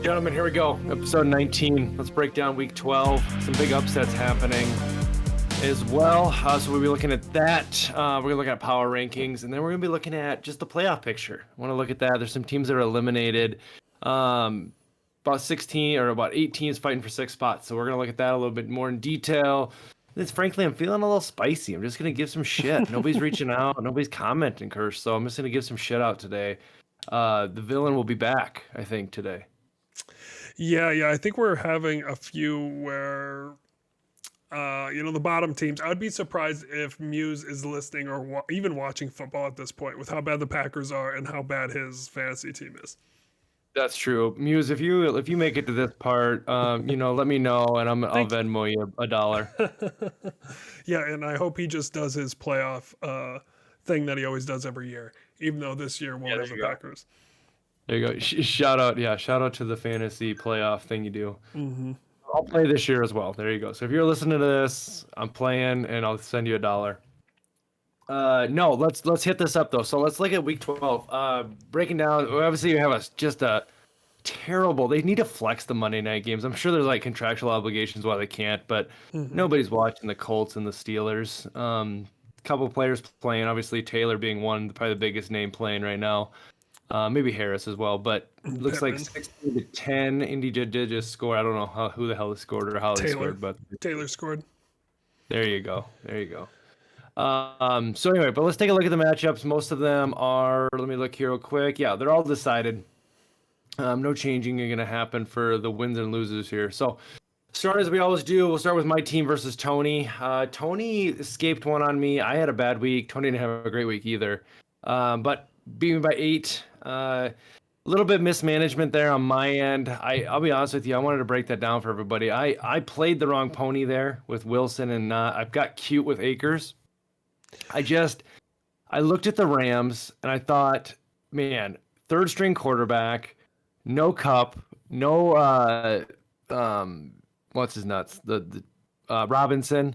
Gentlemen, here we go. Episode 19. Let's break down week 12. Some big upsets happening as well. So we'll be looking at that. We're going to look at power rankings, and then we're going to be looking at just the playoff picture. I want to look at that. There's some teams that are eliminated. About 16 or about 8 teams fighting for 6 spots. So we're going to look at that a little bit more in detail. Frankly, I'm feeling a little spicy. I'm just going to give some shit. Nobody's reaching out. Nobody's commenting, Kirsch. So I'm just going to give some shit out today. The villain will be back, I think, today. Yeah. I think we're having a few where, the bottom teams. I'd be surprised if Muse is listening or even watching football at this point with how bad the Packers are and how bad his fantasy team is. That's true. Muse, if you make it to this part, let me know and I'll Venmo you $1. Yeah, and I hope he just does his playoff thing that he always does every year, even though this year won't have the Packers. There you go. Shout out to the fantasy playoff thing you do. Mm-hmm. I'll play this year as well. There you go. So if you're listening to this, I'm playing and I'll send you $1. No, let's hit this up though. So let's look at week 12. Breaking down. Obviously, you have just a terrible. They need to flex the Monday night games. I'm sure there's like contractual obligations why they can't, but nobody's watching the Colts and the Steelers. Couple of players playing. Obviously, Taylor being one, probably the biggest name playing right now. Maybe Harris as well, but looks Pittman. like 16-10. Indy did just score. I don't know who the hell scored or how they scored, but Taylor scored. There you go. So anyway, but let's take a look at the matchups. Most of them are. Let me look here real quick. Yeah, they're all decided. No changing is going to happen for the wins and losers here. So, start as we always do. We'll start with my team versus Tony. Tony escaped one on me. I had a bad week. Tony didn't have a great week either. But beat me by 8. A little bit mismanagement there on my end. I'll be honest with you. I wanted to break that down for everybody. I played the wrong pony there with Wilson, and I've got cute with Akers. I looked at the Rams and I thought, man, third string quarterback, no Cup, no what's his nuts, the Robinson.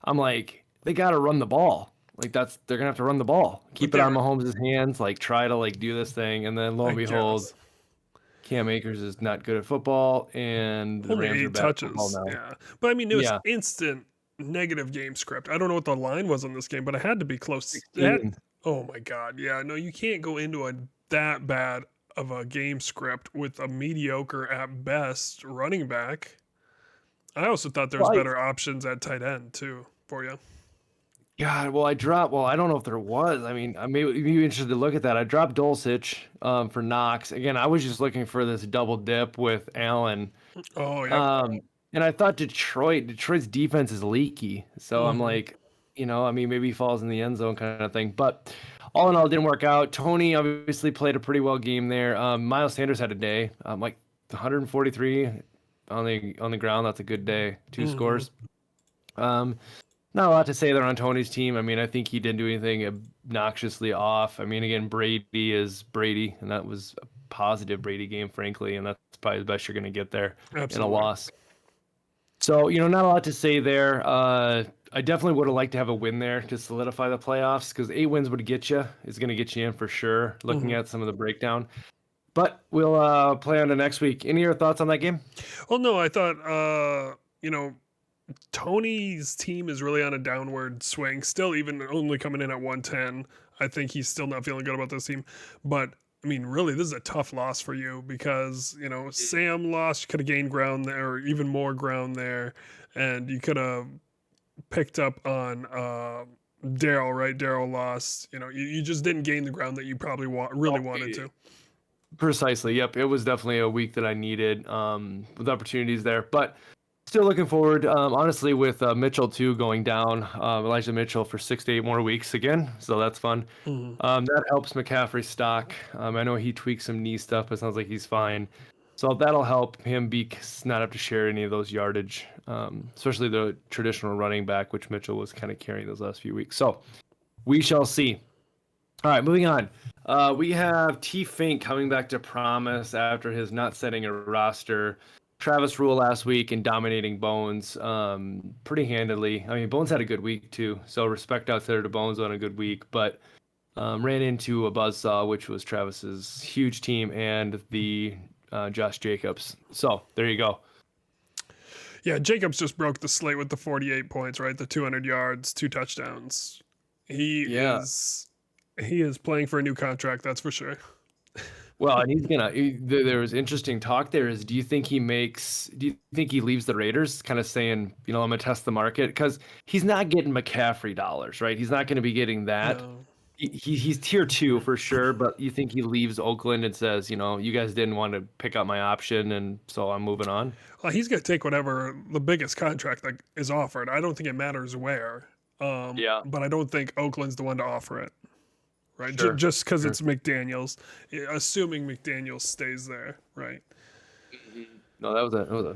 I'm like, they got to run the ball. Like they're gonna have to run the ball, keep it on Mahomes' hands, like try to do this thing, and then lo and behold, Cam Akers is not good at football, and the Only Rams 8 are bad touches. now. Yeah, but I mean, it was instant negative game script. I don't know what the line was on this game, but it had to be close. Oh my god, yeah, no, you can't go into that bad of a game script with a mediocre at best running back. I also thought there was better options at tight end too for you. God, well, I don't know if there was. I mean, I may be interested to look at that. I dropped Dulcich for Knox. Again, I was just looking for this double dip with Allen. Oh, yeah. And I thought Detroit's defense is leaky. So I'm like, maybe he falls in the end zone kind of thing. But all in all, it didn't work out. Tony obviously played a pretty well game there. Miles Sanders had a day. Like 143 on the ground. That's a good day. 2 scores. Not a lot to say there on Tony's team. I mean, I think he didn't do anything obnoxiously off. I mean, again, Brady is Brady, and that was a positive Brady game, frankly, and that's probably the best you're going to get there in a loss. So, not a lot to say there. I definitely would have liked to have a win there to solidify the playoffs because 8 wins would get you. It's going to get you in for sure, looking at some of the breakdown. But we'll play on to next week. Any of your thoughts on that game? Well, no, I thought, Tony's team is really on a downward swing. Still, even only coming in at 110, I think he's still not feeling good about this team. But I mean, really, this is a tough loss for you because Sam lost. You could have gained ground there, or even more ground there, and you could have picked up on Daryl. Right, Daryl lost. You just didn't gain the ground that you probably wanted to. Precisely. Yep. It was definitely a week that I needed with opportunities there, but. Still looking forward, honestly, with Mitchell too going down, Elijah Mitchell for 6 to 8 more weeks again, so that's fun. That helps McCaffrey's stock. I know he tweaked some knee stuff, but it sounds like he's fine. So that'll help him not have to share any of those yardage, especially the traditional running back, which Mitchell was kind of carrying those last few weeks. So we shall see. All right, moving on. We have T. Fink coming back to promise after his not setting a roster. Travis Rule last week and dominating Bones pretty handedly. I mean, Bones had a good week too, so respect out there to Bones on a good week, but ran into a buzzsaw, which was Travis's huge team and the Josh Jacobs. So there you go. Yeah, Jacobs just broke the slate with the 48 points, right? The 200 yards, 2 touchdowns. He Yeah. is playing for a new contract, that's for sure. Well, and there was interesting talk there. Do you think he leaves the Raiders kind of saying, I'm going to test the market? Because he's not getting McCaffrey dollars, right? He's not going to be getting that. No. He's tier 2 for sure, but you think he leaves Oakland and says, you guys didn't want to pick up my option, and so I'm moving on? Well, he's going to take whatever the biggest contract that is offered. I don't think it matters where. Yeah. But I don't think Oakland's the one to offer it. Right? Sure. Just because Sure. it's McDaniels, assuming McDaniels stays there, right? No, that was a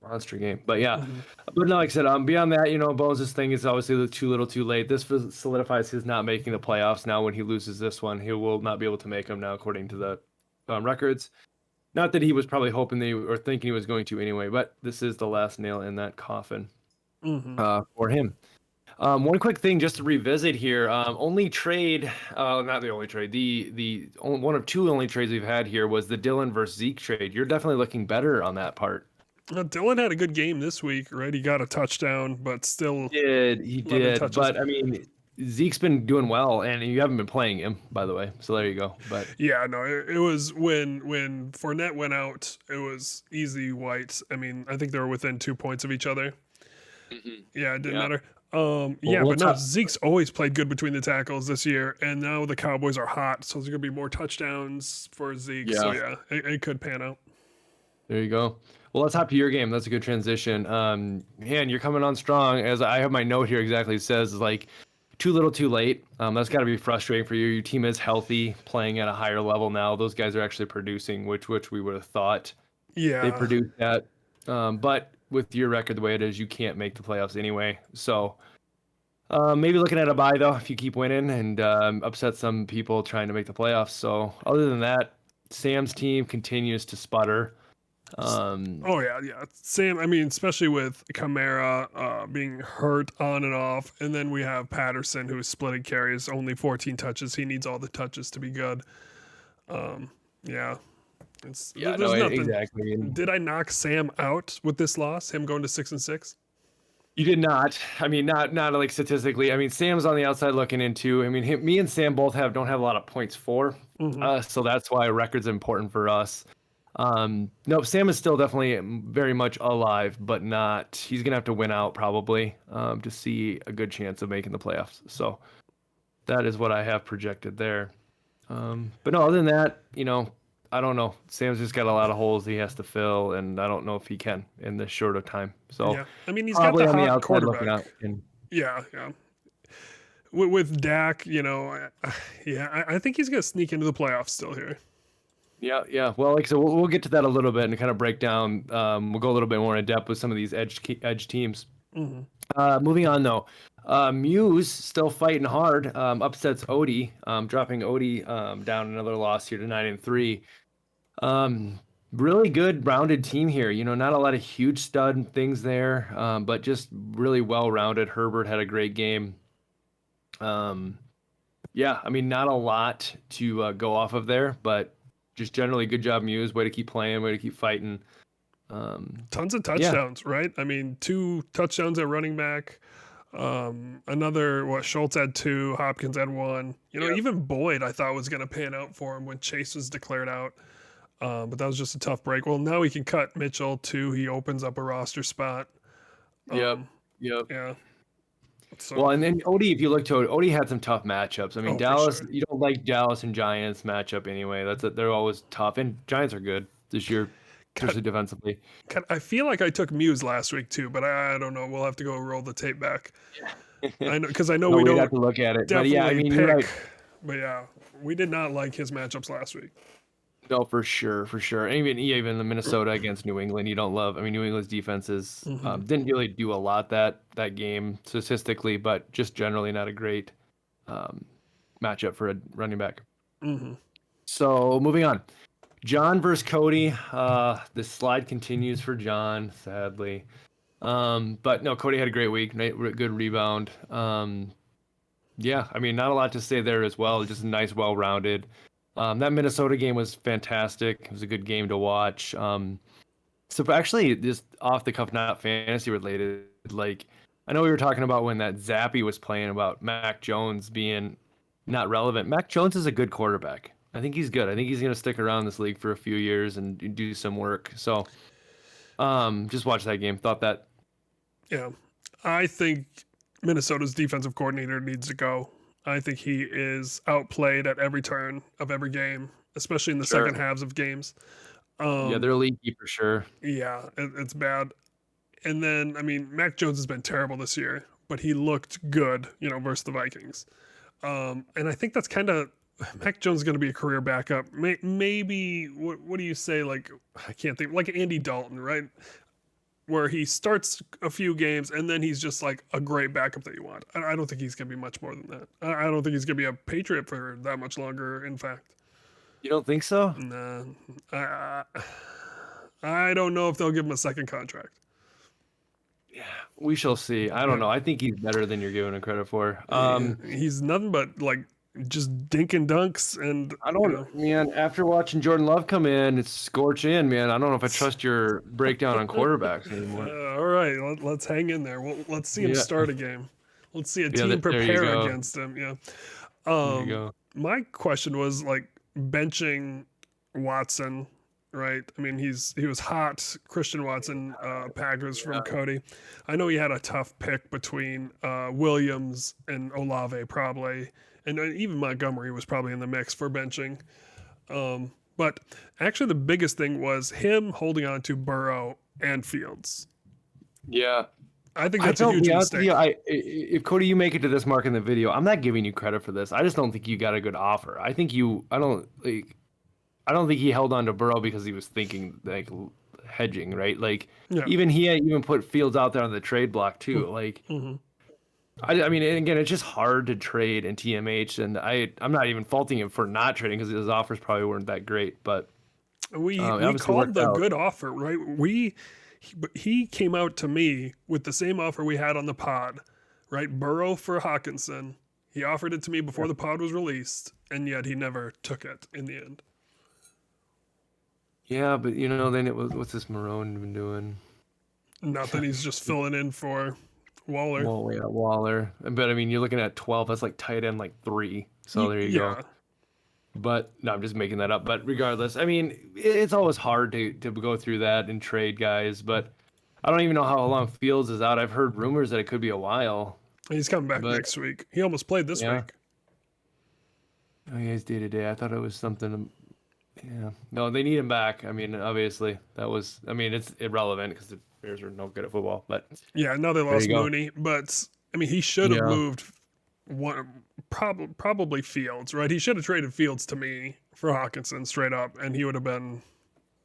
monster game. But yeah, Mhm. but no, like I said, beyond that, Bones' thing is obviously too little, too late. This solidifies his not making the playoffs. Now, when he loses this one, he will not be able to make them now, according to the records. Not that he was probably hoping or thinking he was going to anyway, but this is the last nail in that coffin for him. One quick thing just to revisit here. Only trade, not the only trade, one of 2 only trades we've had here was the Dylan versus Zeke trade. You're definitely looking better on that part. Dylan had a good game this week, right? He got a touchdown, but still. He did. touches. But I mean, Zeke's been doing well, and you haven't been playing him, by the way. So there you go. But Yeah, no, it was when Fournette went out, it was easy whites. I mean, I think they were within 2 points of each other. Yeah, it didn't matter. But no, Zeke's always played good between the tackles this year, and now the Cowboys are hot, so there's gonna be more touchdowns for Zeke. Yeah. So yeah, it could pan out. there you go. Well, let's hop to your game. That's a good transition. Man, you're coming on strong. As I have my note here, exactly says like too little, too late. That's got to be frustrating for you. Your team is healthy, playing at a higher level now. Those guys are actually producing, which we would have thought Yeah, they produced that. But with your record the way it is, you can't make the playoffs anyway. So maybe looking at a bye though, if you keep winning and upset some people trying to make the playoffs. So other than that, Sam's team continues to sputter. Oh yeah. Sam. I mean, especially with Kamara being hurt on and off, and then we have Patterson who is splitting carries, only 14 touches. He needs all the touches to be good. Yeah. There's nothing. Exactly. And Did I knock Sam out with this loss? Him going to 6-6? you did not. I mean, not like statistically. I mean, Sam's on the outside looking into. I mean, me and Sam both don't have a lot of points for, so that's why record's important for us. No, Sam is still definitely very much alive, but not. He's gonna have to win out probably to see a good chance of making the playoffs. So that is what I have projected there. But no, other than that, I don't know. Sam's just got a lot of holes he has to fill, and I don't know if he can in this short of time. So Yeah, I mean he's got probably the on the hot outside looking out. quarterback. And Yeah. With Dak, I think he's gonna sneak into the playoffs still here. yeah. Well, like I said, we'll get to that a little bit and kind of break down. We'll go a little bit more in depth with some of these edge teams. Moving on though, Muse still fighting hard. Upsets Odie, dropping Odie down another loss here to 9-3. Really good rounded team here. Not a lot of huge stud things there, but just really well rounded. Herbert had a great game. Yeah, I mean, not a lot to go off of there, but just generally good job, Muse. Way to keep playing, way to keep fighting. Tons of touchdowns, right? I mean, 2 touchdowns at running back. Another, Schultz had 2, Hopkins had 1. Even Boyd I thought was going to pan out for him when Chase was declared out. But that was just a tough break. Well, now he can cut Mitchell too. He opens up a roster spot. Yep. Yeah. So, Well, and then Odie, if you look to Odie had some tough matchups. I mean, for Dallas, sure. you don't like Dallas and Giants matchup anyway. They're always tough, and Giants are good this year, especially defensively. I feel like I took Muse last week too, but I don't know. We'll have to go roll the tape back. I know because I know No, we we'd don't have to look at it. But definitely yeah, I mean, pick. you're right. But yeah, we did not like his matchups last week. No, for sure. And even the Minnesota against New England, you don't love. I mean, New England's defenses didn't really do a lot that game statistically, but just generally not a great matchup for a running back. So moving on, John versus Cody. The slide continues for John, sadly. But no, Cody had a great week. Good rebound. Yeah, I mean, not a lot to say there as well. Just nice, well-rounded. That Minnesota game was fantastic. It was a good game to watch. So actually, just off the cuff, not fantasy related, like I know we were talking about when that Zappy was playing about Mac Jones being not relevant. Mac Jones is a good quarterback. I think he's good. I think he's going to stick around this league for a few years and do some work. So, just watch that game. Thought that. Yeah. I think Minnesota's defensive coordinator needs to go. I think he is outplayed at every turn of every game, especially in the Sure. second halves of games. Yeah, they're leaky for sure. Yeah, it's bad. And then, I mean, Mac Jones has been terrible this year, but he looked good, versus the Vikings. And I think that's kind of Mac Jones is going to be a career backup. Maybe what do you say? Like I can't think. Like Andy Dalton, right? Where he starts a few games and then he's just like a great backup that you want. I don't think he's going to be much more than that. I don't think he's going to be a Patriot for that much longer. In fact, You don't think so? nah. I don't know if they'll give him a second contract. We shall see. I don't know. I think he's better than you're giving him credit for. He's nothing but like just dink and dunks and I don't, man. After watching Jordan Love come in, it's scorch in, man. I don't know if I trust your breakdown on quarterbacks anymore. All right, let's hang in there. Let's see him Yeah. start a game. Let's see a Yeah, team there you prepare go. against him. Yeah. There you go. My question was like benching Watson, right? I mean, he was hot. Christian Watson, Packers from Cody. I know he had a tough pick between Williams and Olave probably, and even Montgomery was probably in the mix for benching. But actually, the biggest thing was him holding on to Burrow and Fields. Yeah. I think I that's a don't huge be honest with mistake. you. If Cody, you make it to this mark in the video, I'm not giving you credit for this. I just don't think you got a good offer. I think I don't think he held on to Burrow because he was thinking like hedging, right? Like Yeah. even he had even put Fields out there on the trade block too. Like Mhm. I mean, and again, it's just hard to trade in TMH, and I'm not even faulting him for not trading because his offers probably weren't that great, but We obviously called worked the out. good offer, right? He came out to me with the same offer we had on the pod, right? Burrow for Hawkinson. He offered it to me before the pod was released, and yet he never took it in the end. Yeah, but then it was what's this Marone been doing? Nothing. He's just filling in for Waller. Well, yeah, Waller. But I mean, you're looking at 12. That's like tight end like 3. So there you go. Yeah. But no, I'm just making that up. But regardless, I mean, it's always hard to go through that and trade guys. But I don't even know how long Fields is out. I've heard rumors that it could be a while. He's coming back But- next week. He almost played this Yeah. week. Oh, yeah, he's day to day. I thought it was something. Yeah. No, they need him back. I mean, obviously, it's irrelevant because the Bears are no good at football. But Yeah, now they lost you go. Mooney, but I mean, he should have Yeah. moved probably Fields, right? He should have traded Fields to me for Hawkinson straight up, and he would have been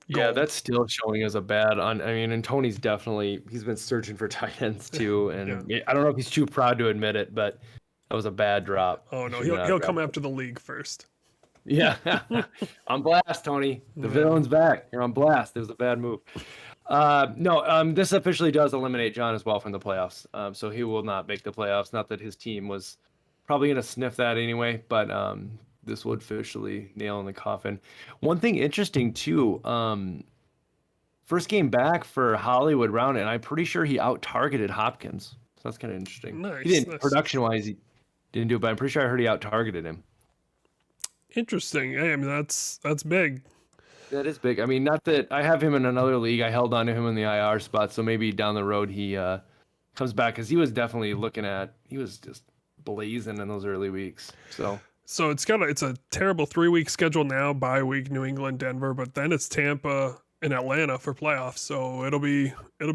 yeah, gold. that's still showing as a bad on. I mean, and Tony's he's been searching for tight ends too, and I don't know if he's too proud to admit it, but that was a bad drop. Oh no, Should not he'll drop come it. after the league first. Yeah, on blast, Tony. The villain's back. You're on blast. It was a bad move. No, this officially does eliminate John as well from the playoffs. So he will not make the playoffs. Not that his team was probably going to sniff that anyway, but this would officially nail in the coffin. One thing interesting too. First game back for Hollywood Round, and I'm pretty sure he out-targeted Hopkins. So that's kind of interesting. Nice, He didn't nice. production-wise. He didn't do it, but I'm pretty sure I heard he out-targeted him. Interesting. Hey, I mean, that's big. That is big. I mean, not that I have him in another league. I held on to him in the IR spot, so maybe down the road he comes back because he was definitely he was just blazing in those early weeks. So So it's a terrible 3-week schedule now, bye week, New England, Denver, but then it's Tampa and Atlanta for playoffs. So it'll be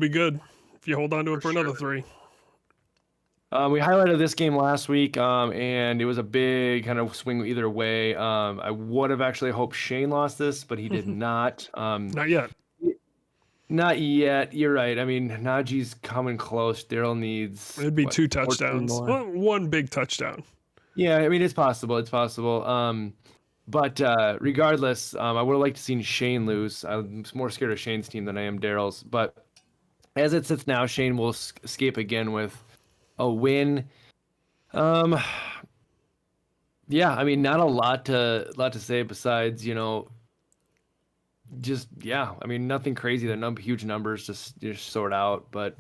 good if you hold on to it for another 3. we highlighted this game last week, and it was a big kind of swing either way. I would have actually hoped Shane lost this, but he did not. Not yet. Not yet. You're right. I mean, Najee's coming close. Daryl needs. It'd be 2 14 touchdowns. more? Well, 1 big touchdown. Yeah, I mean it's possible. It's possible. But regardless, I would have liked to seen Shane lose. I'm more scared of Shane's team than I am Daryl's. But as it sits now, Shane will escape again with a win. Yeah, I mean, not a lot to say besides, just yeah. I mean, nothing crazy. They're huge numbers just sort out, but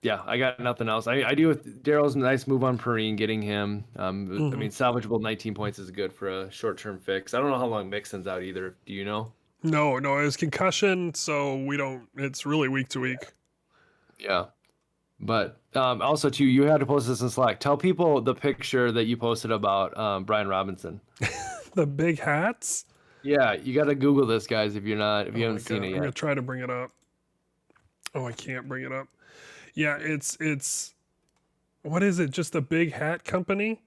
yeah, I got nothing else. I do with Daryl's nice move on Perrine, getting him. I Hmm. mean, salvageable 19 points is good for a short-term fix. I don't know how long Mixon's out either. Do you know? No, it was concussion, so we don't. It's really week to week. Yeah. But also too, you had to post this in Slack. Tell people the picture that you posted about Brian Robinson. The big hats. Yeah, you got to Google this, guys, if you Oh haven't my seen god, it I'm gonna yet. try to bring it up. Oh, I can't bring it up. Yeah, it's what is it? Just a big hat company.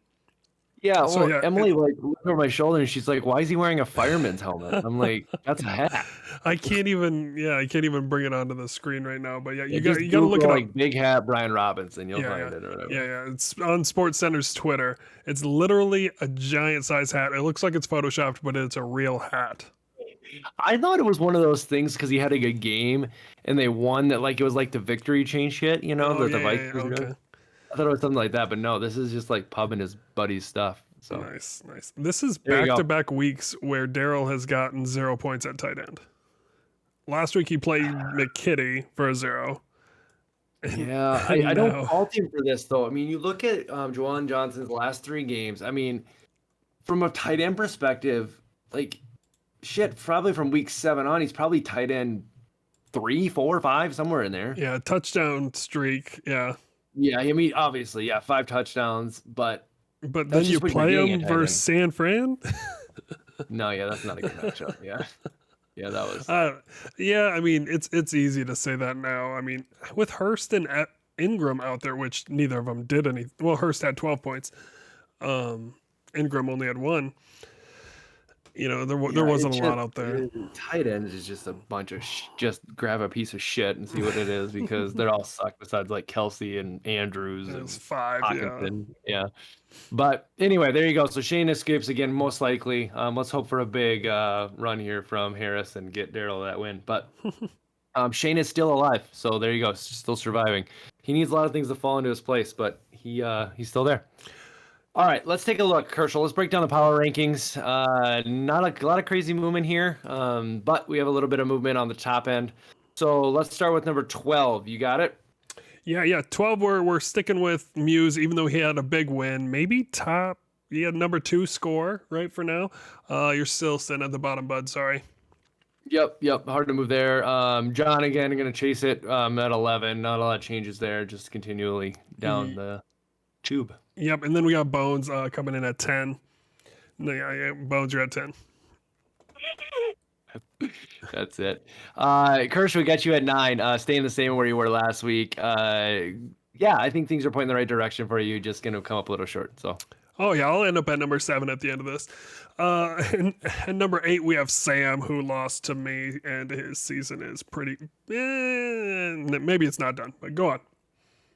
Yeah, So well, yeah, Emily like looked over my shoulder and she's like, "Why is he wearing a fireman's helmet?" I'm like, "That's a hat." I can't even. Yeah, I can't even bring it onto the screen right now. But yeah, Yeah, you just got to look Google it up. like big hat Brian Robinson, you'll Yeah, find it or yeah, whatever. yeah. It's on Sports Center's Twitter. It's literally a giant size hat. It looks like it's photoshopped, but it's a real hat. I thought it was one of those things because he had a good game and they won that like it was like the victory chain shit, Oh that the yeah, yeah, Vikings yeah. were doing. Okay, I thought it was something like that, but no, this is just like Pub and his buddy's stuff. So nice, nice. This is there you back to go. back weeks where Daryl has gotten 0 points at tight end. Last week he played McKitty for a 0, Yeah, I and don't now fault him for this though. I mean, you look at Juwan Johnson's last 3 games. I mean, from a tight end perspective, like shit, probably from week 7 on, he's probably tight end 3, 4, 5, somewhere in there. yeah, touchdown streak. Yeah, Yeah, I mean, obviously, yeah, 5 touchdowns, but but that's then you just what you're play getting at him tight versus end. San Fran. No, yeah, that's not a good matchup. Yeah, yeah, that was. uh, yeah, I mean it's easy to say that now. I mean with Hurst and Ingram out there, which neither of them did any. Well, Hurst had 12 points. Um, Ingram only had one. There Yeah, wasn't it's a just lot out there. tight ends is just a bunch of just grab a piece of shit and see what it is because they're all suck besides like Kelsey and Andrews It was and 5, yeah. Hawkinson. Yeah, but anyway, there you go. So Shane escapes again, most likely. Let's hope for a big run here from Harris and get Daryl that win. But Shane is still alive, so there you go, still surviving. He needs a lot of things to fall into his place, but he's still there. All right, let's take a look, Kershaw. Let's break down the power rankings. Not a lot of crazy movement here, but we have a little bit of movement on the top end. So let's start with number 12. You got it? Yeah. 12. We're sticking with Muse, even though he had a big win. Maybe top. He had number 2 score right for now. You're still sitting at the bottom, bud. Sorry. Yep. Hard to move there. John again going to chase it at 11. Not a lot of changes there, just continually down the tube. Yep. And then we got Bones coming in at 10. No, yeah. Bones, you're at 10. That's it. Kershaw, we got you at 9. Staying the same where you were last week. Yeah, I think things are pointing the right direction for you. Just going to come up a little short. So. Oh yeah, I'll end up at number 7 at the end of this. And number 8 we have Sam, who lost to me, and his season is pretty. Maybe it's not done, but go on.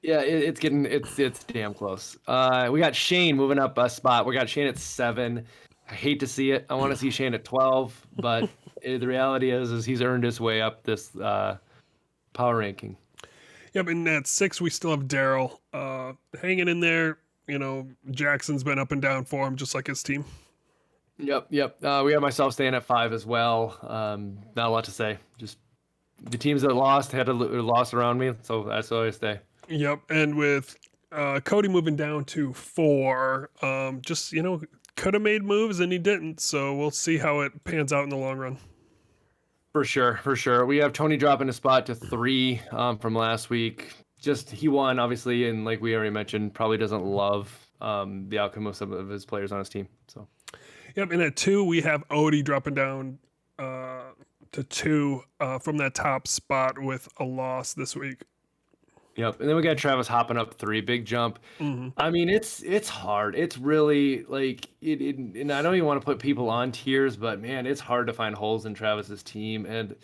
Yeah, it's damn close. We got Shane moving up a spot. We got Shane at 7. I hate to see it. I want to see Shane at 12, but the reality is he's earned his way up this power ranking. Yep, and at 6 we still have Daryl hanging in there. Jackson's been up and down for him, just like his team. Yep. We have myself staying at 5 as well. Not a lot to say. Just the teams that lost had a loss around me, so that's why I stay. Yep, and with Cody moving down to 4, just could have made moves and he didn't. So we'll see how it pans out in the long run. For sure. We have Tony dropping a spot to 3 from last week. Just he won, obviously, and like we already mentioned, probably doesn't love the outcome of some of his players on his team. So. Yep, and at 2 we have Odie dropping down to 2 from that top spot with a loss this week. Yep, and then we got Travis hopping up 3, big jump. Mm-hmm. I mean, it's hard. It's really like and I don't even want to put people on tiers, but man, it's hard to find holes in Travis's team. And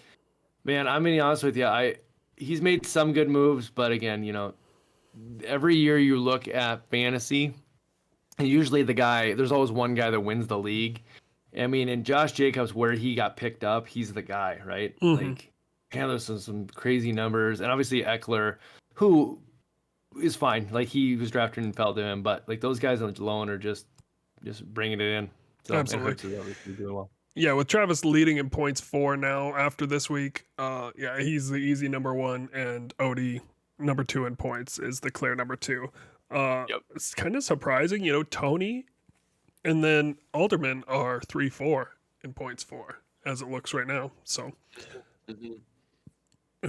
man, I'm gonna be honest with you, he's made some good moves, but again, every year you look at fantasy, and usually there's always one guy that wins the league. I mean, in Josh Jacobs, where he got picked up, he's the guy, right? Mm-hmm. Like, man, there's some crazy numbers, and obviously Eckler, who is fine. Like he was drafted and fell to him, but like those guys alone are just bringing it in. So Absolutely. and Hurts is obviously doing well. Yeah, with Travis leading in points 4 now after this week, yeah, he's the easy number 1, and Odie number 2 in points is the clear number 2. Yep. It's kind of surprising, Tony and then Alderman are 3-4 in points 4 as it looks right now. So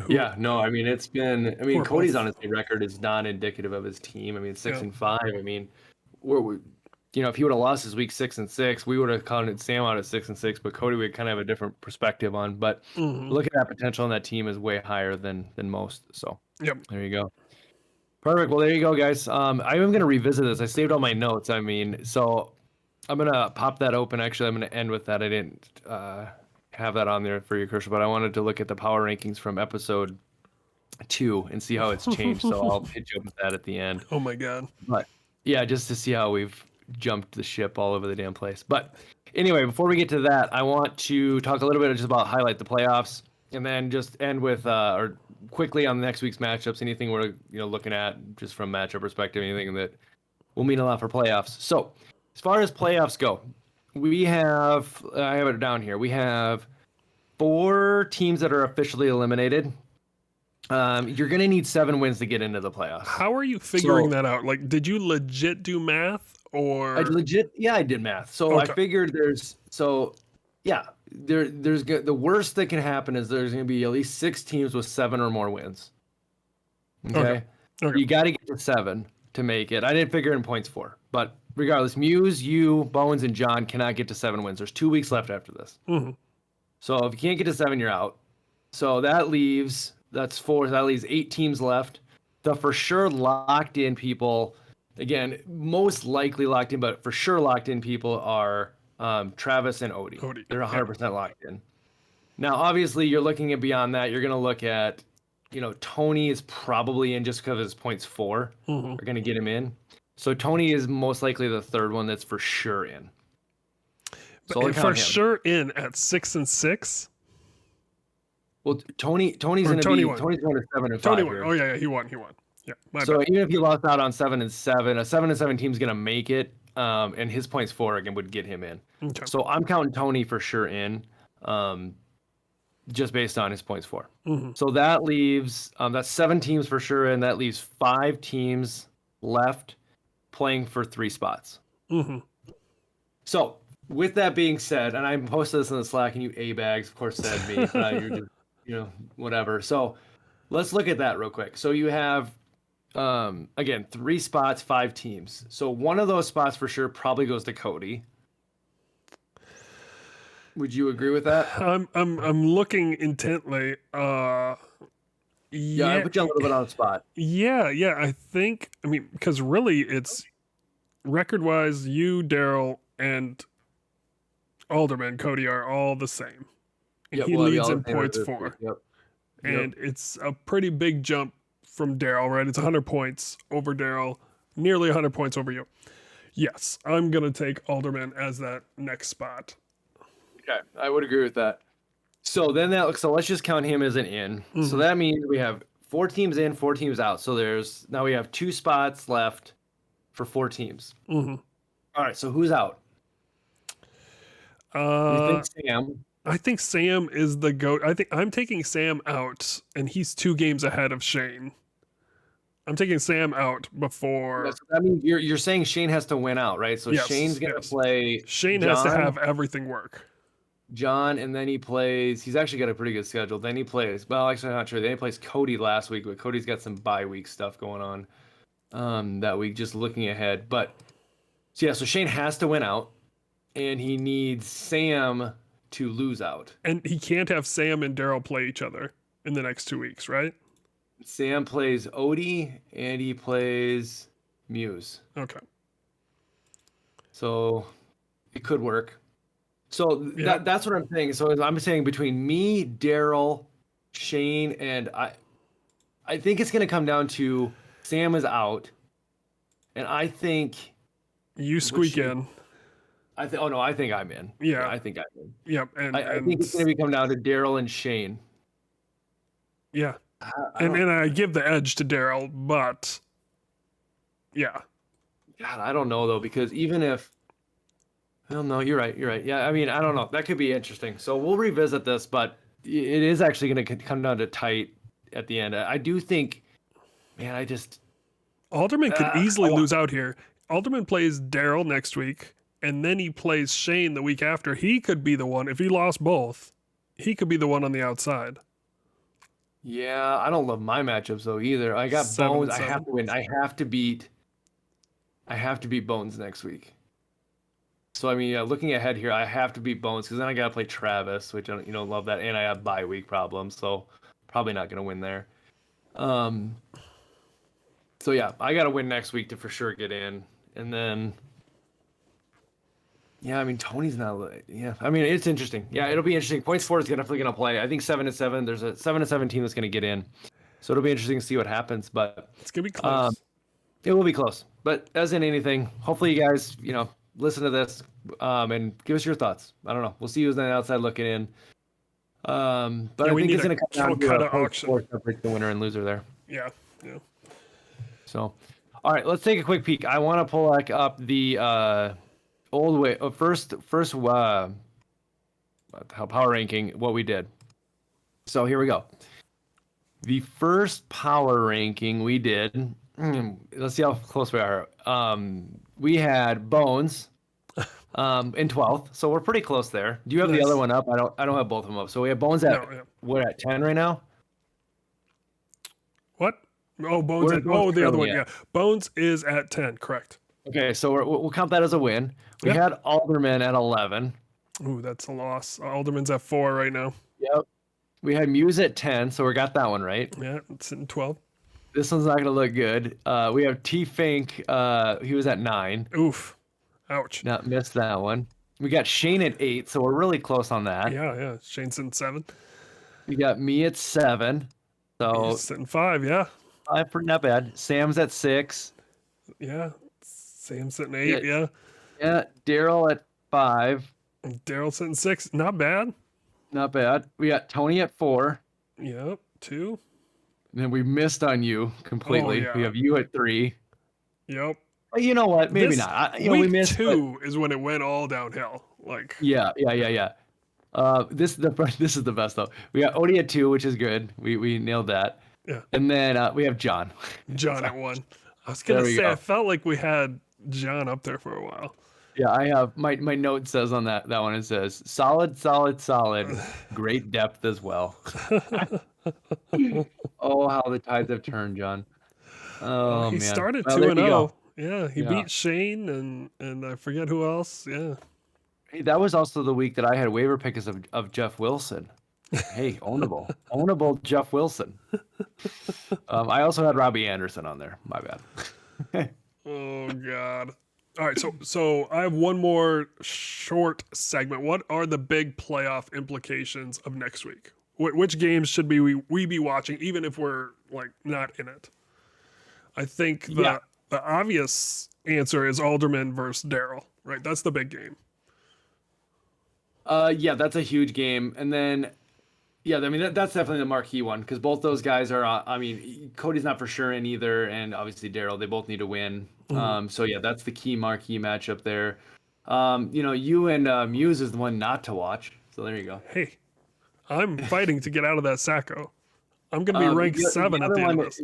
Yeah, no, I mean it's been. I mean Poor Cody's both. honestly record is not indicative of his team. I mean 6 Yeah. and 5. I mean, we're if he would have lost his week 6 and 6, we would have counted Sam out at 6 and 6. But Cody would kind of have a different perspective on. But look at that potential on that team is way higher than most. So Yep. there you go. Perfect. Well, there you go, guys. I am going to revisit this. I saved all my notes. I mean, so I'm going to pop that open. Actually, I'm going to end with that. I didn't have that on there for you, Kershaw, but I wanted to look at the power rankings from episode 2 and see how it's changed. So I'll hit you up with that at the end. Oh my God. But yeah, just to see how we've jumped the ship all over the damn place. But anyway, before we get to that, I want to talk a little bit just about highlight the playoffs and then just end with or quickly on next week's matchups, anything we're looking at just from matchup perspective, anything that will mean a lot for playoffs. So as far as playoffs go, we have I have it down here. We have 4 teams that are officially eliminated. You're gonna need 7 wins to get into the playoffs. How are you figuring that out? Like, did you legit do math or? I did math. So Okay. I figured there's the worst that can happen is there's gonna be at least 6 teams with 7 or more wins. Okay. Okay. You got to get to 7 to make it. I didn't figure in points 4, but regardless, Muse, you, Bones, and John cannot get to 7 wins. There's 2 weeks left after this. So if you can't get to 7, you're out. So that's 4. That leaves 8 teams left. The for sure locked in people, again, most likely locked in, but for sure locked in people are Travis and Odie. They're 100% locked in. Now, obviously, you're looking at beyond that. You're going to look at, Tony is probably in just because his points 4 are going to get him in. So Tony is most likely the third one that's for sure in. So for sure in at 6 and 6. Well, Tony's going to be. won. Tony's going to 7 and 5. Tony won. Here. Oh yeah, he won. Yeah. So even if he lost out on 7 and 7, a 7 and 7 team's going to make it, and his points 4 again would get him in. Okay. So I'm counting Tony for sure in, just based on his points 4. So that leaves that's 7 teams for sure, and that leaves 5 teams left playing for 3 spots. So with that being said, and I posted this in the Slack, and you A-bags, of course, said me, you're just, whatever. So let's look at that real quick. So you have, again, 3 spots, 5 teams. So one of those spots for sure probably goes to Cody. Would you agree with that? I'm looking intently. Yeah, I put you a little bit on the spot. Yeah. I mean, because really, it's record-wise, you, Daryl, and Alderman, Cody are all the same. And he leads in points 4. Yep. And it's a pretty big jump from Daryl, right? It's 100 points over Daryl, nearly 100 points over you. Yes, I'm going to take Alderman as that next spot. Okay, I would agree with that. So then let's just count him as an in. So that means we have 4 teams in, 4 teams out. So now we have 2 spots left for 4 teams. All right, so who's out? You think Sam? I think Sam is the GOAT. I think I'm taking Sam out, and he's 2 games ahead of Shane. I'm taking Sam out before. So that means you're saying Shane has to win out, right? So Yes, Shane's gonna play. Shane John, has to have everything work. John, and then he plays. He's actually got a pretty good schedule. Then he plays. Well, actually, not sure. Then he plays Cody last week, but Cody's got some bye week stuff going on that week. Just looking ahead, but so Shane has to win out, and he needs Sam to lose out. And he can't have Sam and Daryl play each other in the next 2 weeks, right? Sam plays Odie, and he plays Muse. Okay. So it could work. So that's what I'm saying. So I'm saying between me, Daryl, Shane, and I think it's going to come down to Sam is out, and I think you squeak in. I think I'm in. Yeah, I think I'm in. Yep, and I think it's going to come down to Daryl and Shane. Yeah, and I give the edge to Daryl, but yeah. God, I don't know though, because even if Well, no, you're right. You're right. Yeah, I mean, I don't know. That could be interesting. So we'll revisit this, but it is actually going to come down to tight at the end. I do think, man, I just, Alderman could uh, easily oh, lose out here. Alderman plays Daryl next week, and then he plays Shane the week after. He could be the one, if he lost both, he could be the one on the outside. yeah, I don't love my matchups though either. I got Seven Bones. and I have seven. to win. I have to beat Bones next week. So I mean, yeah, looking ahead here, I have to beat Bones because then I got to play Travis, which I don't, love that, and I have bye week problems, so probably not going to win there. Um, so yeah, I got to win next week to for sure get in, and then yeah, I mean Tony's not. Yeah, I mean it's interesting. Yeah, it'll be interesting. Points for is definitely going to play. I think 7-7. There's a 7-7 team that's going to get in, so it'll be interesting to see what happens. But It's going to be um, close. it will be close. But as in anything, hopefully you guys, listen to this and give us your thoughts. I don't know. We'll see you on the outside looking in. But Yeah, I we think need it's a going to come down to Calcutta a post auction. score separate the winner and loser there. Yeah, yeah. So, all right, let's take a quick peek. I want to pull back up the old way first power ranking what we did. So here we go. The first power ranking we did. Let's see how close we are. We had Bones in 12th, so we're pretty close there. Do you have the Nice. other one up? I don't have both of them up. So we have Bones at No, yeah. we're at 10 right now. What? Oh, Bones. Where's At, Bones oh, the other one. currently Yeah, at? Bones is at 10. Correct. Okay, so we'll count that as a win. We Yeah. had Alderman at 11. Ooh, that's a loss. Alderman's at 4 right now. Yep. We had Muse at 10, so we got that one right. Yeah, it's in 12. This one's not gonna look good. We have T Fink. He was at 9. Oof. Ouch. Not missed that one. We got Shane at 8, so we're really close on that. Yeah, yeah. Shane's in 7. We got me at 7. So He's sitting 5. Yeah, 5 for not bad. Sam's at 6. yeah. Sam's sitting 8. Yeah. Yeah, Daryl at 5. Daryl's sitting 6. Not bad. Not bad. We got Tony at 4. Yep. 2. And then we missed on you completely. Oh, yeah. We have you at 3. Yep. But you know what? Maybe This not. week We missed. 2 is when it went all downhill. Like, Yeah. This is the best though. We got Odie at 2, which is good. We nailed that. yeah. And then we have John. John at 1. I was gonna There we say go. I felt like we had John up there for a while. Yeah, I have my note says on that one, it says solid, great depth as well. Oh, how the tides have turned, John. Oh He man. started Well, 2 there and you go. 0. Yeah, he Yeah. beat Shane and I forget who else. Yeah. Hey, that was also the week that I had waiver pickers of Jeff Wilson. Hey, ownable Jeff Wilson. I also had Robbie Anderson on there. My bad. Oh God. All right, so I have one more short segment. What are the big playoff implications of next week? Which games should we be watching, even if we're like not in it? I think Yeah. the obvious answer is Alderman versus Daryl. Right, that's the big game. Yeah, that's a huge game. And then, yeah, I mean that's definitely the marquee one because both those guys are. I mean, Cody's not for sure in either, and obviously Daryl. They both need to win. So yeah, that's the key marquee matchup there. You and Muse is the one not to watch. So there you go. Hey, I'm fighting to get out of that Sacco. I'm gonna be ranked 7 at the end of this.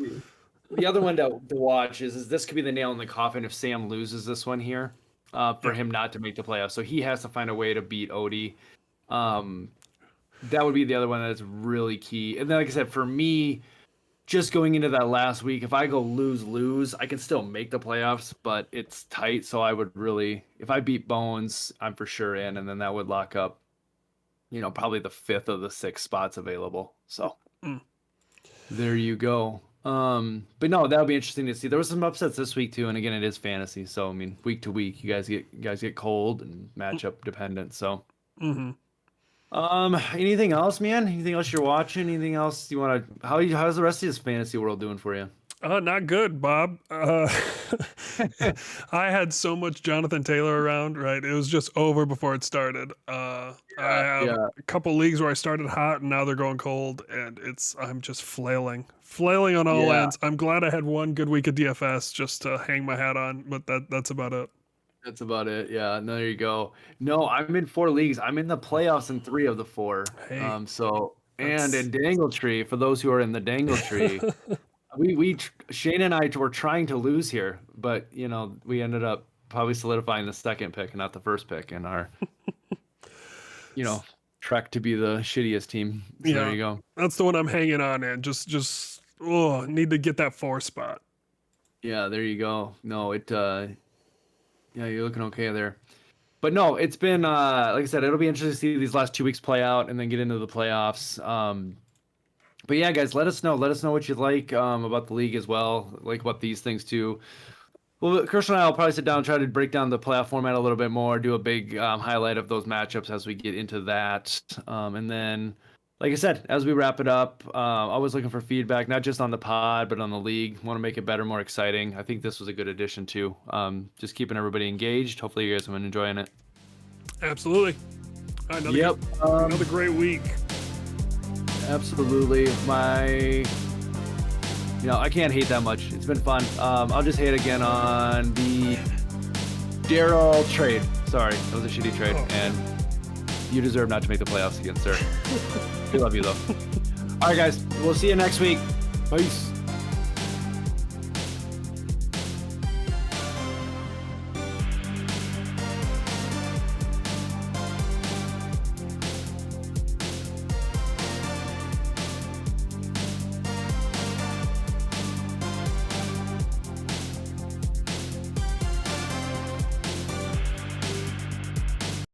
The other one to watch is this could be the nail in the coffin if Sam loses this one here, for him not to make the playoffs. So he has to find a way to beat Odie. That would be the other one that's really key. And then, like I said, for me, just going into that last week, if I go lose, I can still make the playoffs, but it's tight. So I would really, if I beat Bones, I'm for sure in, and then that would lock up, probably the 5th of the 6 spots available. So there you go. But no, that'll be interesting to see. There was some upsets this week too, and again, it is fantasy, so I mean, week to week, you guys get cold and matchup dependent. So, anything else, man? Anything else you're watching? Anything else you want to? How's the rest of this fantasy world doing for you? Not good, Bob. I had so much Jonathan Taylor around, right? It was just over before it started. I have a couple leagues where I started hot and now they're going cold, and I'm just flailing on all Yeah. ends. I'm glad I had one good week of DFS just to hang my hat on, but that's about it. That's about it. Yeah, no, there you go. No, I'm in 4 leagues. I'm in the playoffs in 3 of the 4. Hey, And that's in Dangle Tree, for those who are in the Dangle Tree, Shane and I were trying to lose here, but we ended up probably solidifying the second pick and not the first pick in our, you know, trek to be the shittiest team. So there yeah, you go. that's the one I'm hanging on in. Just need to get that 4 spot. Yeah, there you go. No, yeah, you're looking okay there. But no, it's been like I said, it'll be interesting to see these last 2 weeks play out and then get into the playoffs. But yeah, guys, let us know. Let us know what you like about the league as well, like about these things too. Well, Christian and I will probably sit down and try to break down the playoff format a little bit more, do a big highlight of those matchups as we get into that. And then, like I said, as we wrap it up, always looking for feedback, not just on the pod, but on the league. Want to make it better, more exciting. I think this was a good addition too. Just keeping everybody engaged. Hopefully, you guys have been enjoying it. Absolutely. Another Yep. another great week. Absolutely. I can't hate that much. It's been fun. I'll just hate again on the Daryl trade. Sorry, that was a shitty trade, and you deserve not to make the playoffs again, sir. We love you though. All right, guys. We'll see you next week. Peace.